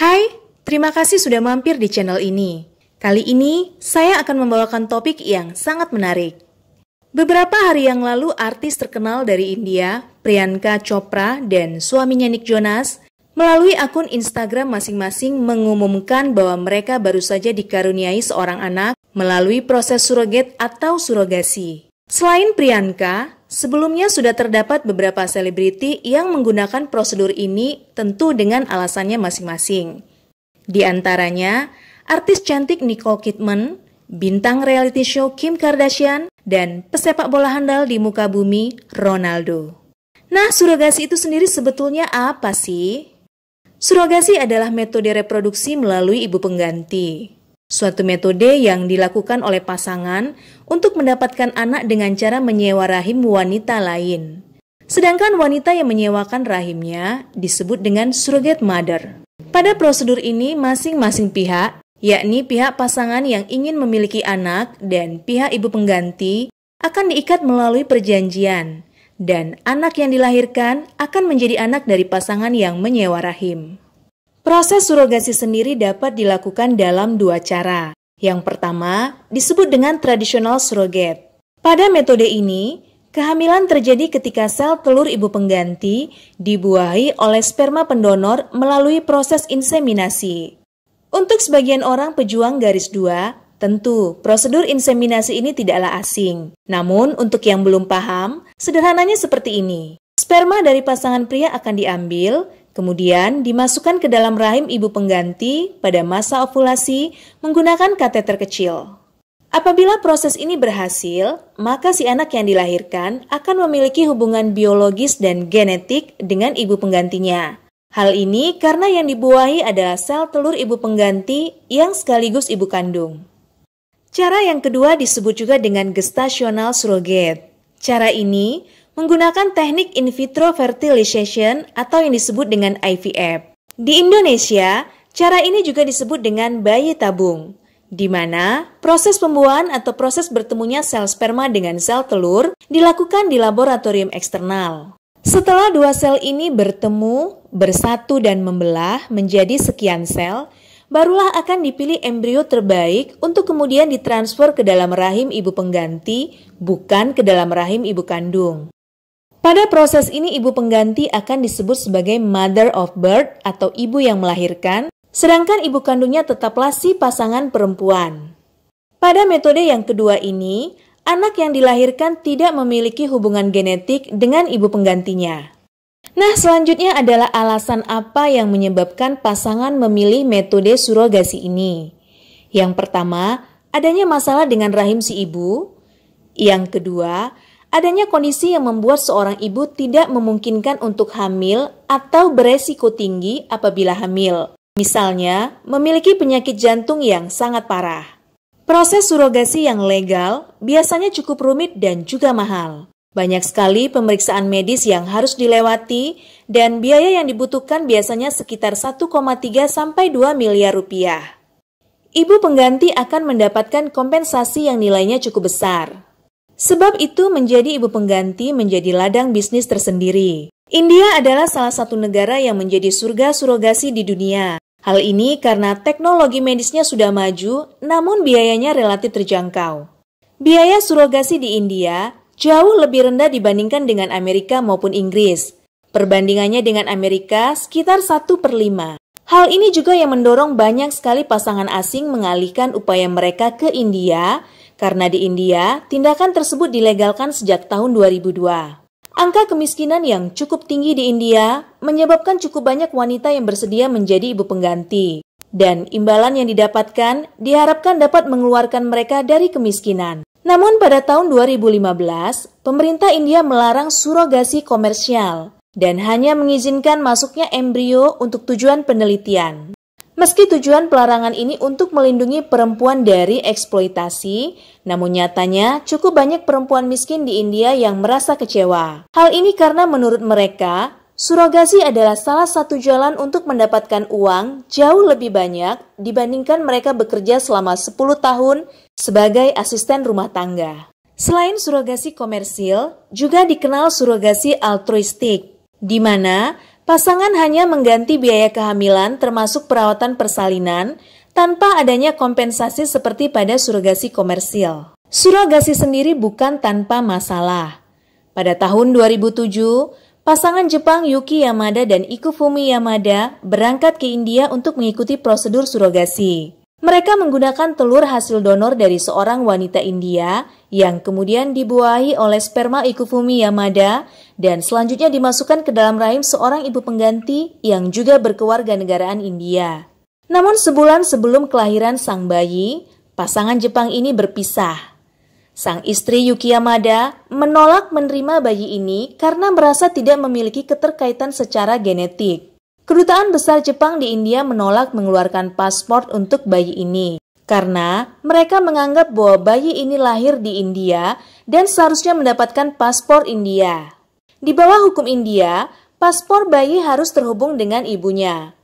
Hai, terima kasih sudah mampir di channel ini. Kali ini, saya akan membawakan topik yang sangat menarik. Beberapa hari yang lalu, artis terkenal dari India, Priyanka Chopra dan suaminya Nick Jonas, melalui akun Instagram masing-masing mengumumkan bahwa mereka baru saja dikaruniai seorang anak melalui proses surrogate atau surogasi. Selain Priyanka, sebelumnya sudah terdapat beberapa selebriti yang menggunakan prosedur ini tentu dengan alasannya masing-masing. Di antaranya, artis cantik Nicole Kidman, bintang reality show Kim Kardashian, dan pesepak bola handal di muka bumi Ronaldo. Nah, surogasi itu sendiri sebetulnya apa sih? Surogasi adalah metode reproduksi melalui ibu pengganti. Suatu metode yang dilakukan oleh pasangan untuk mendapatkan anak dengan cara menyewa rahim wanita lain. Sedangkan wanita yang menyewakan rahimnya disebut dengan surrogate mother. Pada prosedur ini masing-masing pihak, yakni pihak pasangan yang ingin memiliki anak dan pihak ibu pengganti akan diikat melalui perjanjian, dan anak yang dilahirkan akan menjadi anak dari pasangan yang menyewa rahim. Proses surogasi sendiri dapat dilakukan dalam dua cara. Yang pertama disebut dengan traditional surrogate. Pada metode ini, kehamilan terjadi ketika sel telur ibu pengganti dibuahi oleh sperma pendonor melalui proses inseminasi. Untuk sebagian orang pejuang garis 2, tentu prosedur inseminasi ini tidaklah asing. Namun untuk yang belum paham, sederhananya seperti ini. Sperma dari pasangan pria akan diambil, kemudian dimasukkan ke dalam rahim ibu pengganti pada masa ovulasi menggunakan kateter kecil. Apabila proses ini berhasil, maka si anak yang dilahirkan akan memiliki hubungan biologis dan genetik dengan ibu penggantinya. Hal ini karena yang dibuahi adalah sel telur ibu pengganti yang sekaligus ibu kandung. Cara yang kedua disebut juga dengan gestational surrogate. Cara ini menggunakan teknik in vitro fertilization atau yang disebut dengan IVF. Di Indonesia, cara ini juga disebut dengan bayi tabung, di mana proses pembuahan atau proses bertemunya sel sperma dengan sel telur dilakukan di laboratorium eksternal. Setelah dua sel ini bertemu, bersatu dan membelah menjadi sekian sel, barulah akan dipilih embrio terbaik untuk kemudian ditransfer ke dalam rahim ibu pengganti, bukan ke dalam rahim ibu kandung. Pada proses ini ibu pengganti akan disebut sebagai mother of birth atau ibu yang melahirkan, sedangkan ibu kandungnya tetaplah si pasangan perempuan. Pada metode yang kedua ini, anak yang dilahirkan tidak memiliki hubungan genetik dengan ibu penggantinya. Nah, selanjutnya adalah alasan apa yang menyebabkan pasangan memilih metode surogasi ini. Yang pertama, adanya masalah dengan rahim si ibu. Yang kedua, adanya kondisi yang membuat seorang ibu tidak memungkinkan untuk hamil atau beresiko tinggi apabila hamil. Misalnya, memiliki penyakit jantung yang sangat parah. Proses surogasi yang legal biasanya cukup rumit dan juga mahal. Banyak sekali pemeriksaan medis yang harus dilewati dan biaya yang dibutuhkan biasanya sekitar 1,3 sampai 2 miliar rupiah. Ibu pengganti akan mendapatkan kompensasi yang nilainya cukup besar. Sebab itu menjadi ibu pengganti menjadi ladang bisnis tersendiri. India adalah salah satu negara yang menjadi surga surogasi di dunia. Hal ini karena teknologi medisnya sudah maju, namun biayanya relatif terjangkau. Biaya surogasi di India jauh lebih rendah dibandingkan dengan Amerika maupun Inggris. Perbandingannya dengan Amerika sekitar 1/5. Hal ini juga yang mendorong banyak sekali pasangan asing mengalihkan upaya mereka ke India, karena di India, tindakan tersebut dilegalkan sejak tahun 2002. Angka kemiskinan yang cukup tinggi di India menyebabkan cukup banyak wanita yang bersedia menjadi ibu pengganti. Dan imbalan yang didapatkan diharapkan dapat mengeluarkan mereka dari kemiskinan. Namun pada tahun 2015, pemerintah India melarang surogasi komersial dan hanya mengizinkan masuknya embrio untuk tujuan penelitian. Meski tujuan pelarangan ini untuk melindungi perempuan dari eksploitasi, namun nyatanya cukup banyak perempuan miskin di India yang merasa kecewa. Hal ini karena menurut mereka, surogasi adalah salah satu jalan untuk mendapatkan uang jauh lebih banyak dibandingkan mereka bekerja selama 10 tahun sebagai asisten rumah tangga. Selain surogasi komersil, juga dikenal surogasi altruistik, di mana Pasangan hanya mengganti biaya kehamilan termasuk perawatan persalinan tanpa adanya kompensasi seperti pada surogasi komersil. Surogasi sendiri bukan tanpa masalah. Pada tahun 2007, pasangan Jepang Yuki Yamada dan Ikufumi Yamada berangkat ke India untuk mengikuti prosedur surogasi. Mereka menggunakan telur hasil donor dari seorang wanita India yang kemudian dibuahi oleh sperma Ikufumi Yamada dan selanjutnya dimasukkan ke dalam rahim seorang ibu pengganti yang juga berkewarganegaraan India. Namun sebulan sebelum kelahiran sang bayi, pasangan Jepang ini berpisah. Sang istri Yuki Yamada menolak menerima bayi ini karena merasa tidak memiliki keterkaitan secara genetik. Kedutaan Besar Jepang di India menolak mengeluarkan paspor untuk bayi ini karena mereka menganggap bahwa bayi ini lahir di India dan seharusnya mendapatkan paspor India. Di bawah hukum India, paspor bayi harus terhubung dengan ibunya.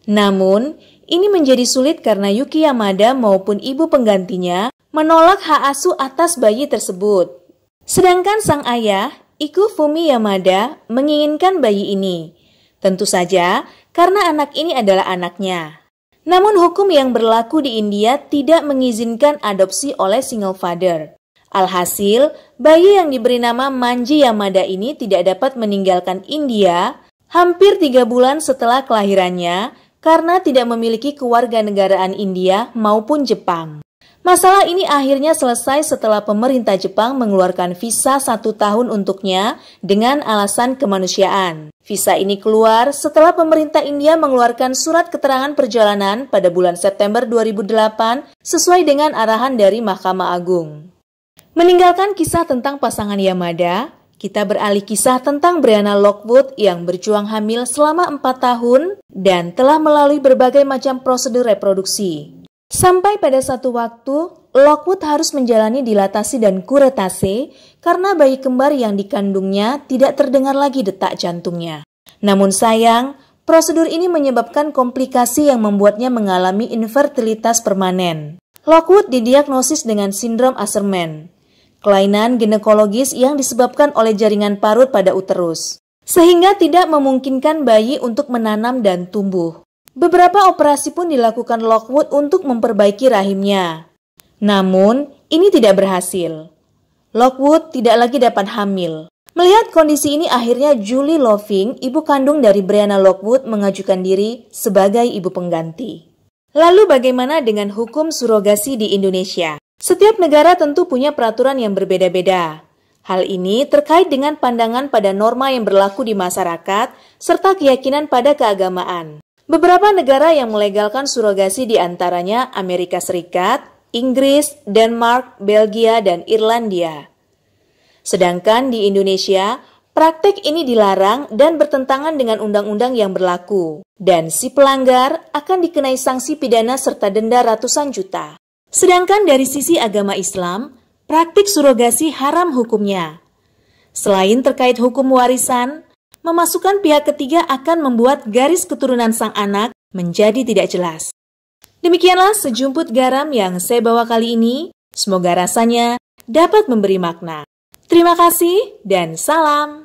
Namun, ini menjadi sulit karena Yuki Yamada maupun ibu penggantinya menolak hak asuh atas bayi tersebut. Sedangkan sang ayah, Ikufumi Yamada, menginginkan bayi ini. Tentu saja karena anak ini adalah anaknya. Namun hukum yang berlaku di India tidak mengizinkan adopsi oleh single father. Alhasil, bayi yang diberi nama Manji Yamada ini tidak dapat meninggalkan India hampir 3 bulan setelah kelahirannya karena tidak memiliki kewarganegaraan India maupun Jepang. Masalah ini akhirnya selesai setelah pemerintah Jepang mengeluarkan visa 1 tahun untuknya dengan alasan kemanusiaan. Visa ini keluar setelah pemerintah India mengeluarkan surat keterangan perjalanan pada bulan September 2008 sesuai dengan arahan dari Mahkamah Agung. Meninggalkan kisah tentang pasangan Yamada, kita beralih kisah tentang Brianna Lockwood yang berjuang hamil selama 4 tahun dan telah melalui berbagai macam prosedur reproduksi. Sampai pada satu waktu, Lockwood harus menjalani dilatasi dan kuretase karena bayi kembar yang dikandungnya tidak terdengar lagi detak jantungnya. Namun sayang, prosedur ini menyebabkan komplikasi yang membuatnya mengalami infertilitas permanen. Lockwood didiagnosis dengan sindrom Asherman, kelainan ginekologis yang disebabkan oleh jaringan parut pada uterus, sehingga tidak memungkinkan bayi untuk menanam dan tumbuh. Beberapa operasi pun dilakukan Lockwood untuk memperbaiki rahimnya. Namun, ini tidak berhasil. Lockwood tidak lagi dapat hamil. Melihat kondisi ini, akhirnya Julie Loving, ibu kandung dari Brianna Lockwood, mengajukan diri sebagai ibu pengganti. Lalu bagaimana dengan hukum surogasi di Indonesia? Setiap negara tentu punya peraturan yang berbeda-beda. Hal ini terkait dengan pandangan pada norma yang berlaku di masyarakat, serta keyakinan pada keagamaan. Beberapa negara yang melegalkan surogasi diantaranya Amerika Serikat, Inggris, Denmark, Belgia, dan Irlandia. Sedangkan di Indonesia, praktek ini dilarang dan bertentangan dengan undang-undang yang berlaku, dan si pelanggar akan dikenai sanksi pidana serta denda ratusan juta. Sedangkan dari sisi agama Islam, praktik surogasi haram hukumnya. Selain terkait hukum warisan, memasukkan pihak ketiga akan membuat garis keturunan sang anak menjadi tidak jelas. Demikianlah sejumput garam yang saya bawa kali ini. Semoga rasanya dapat memberi makna. Terima kasih dan salam.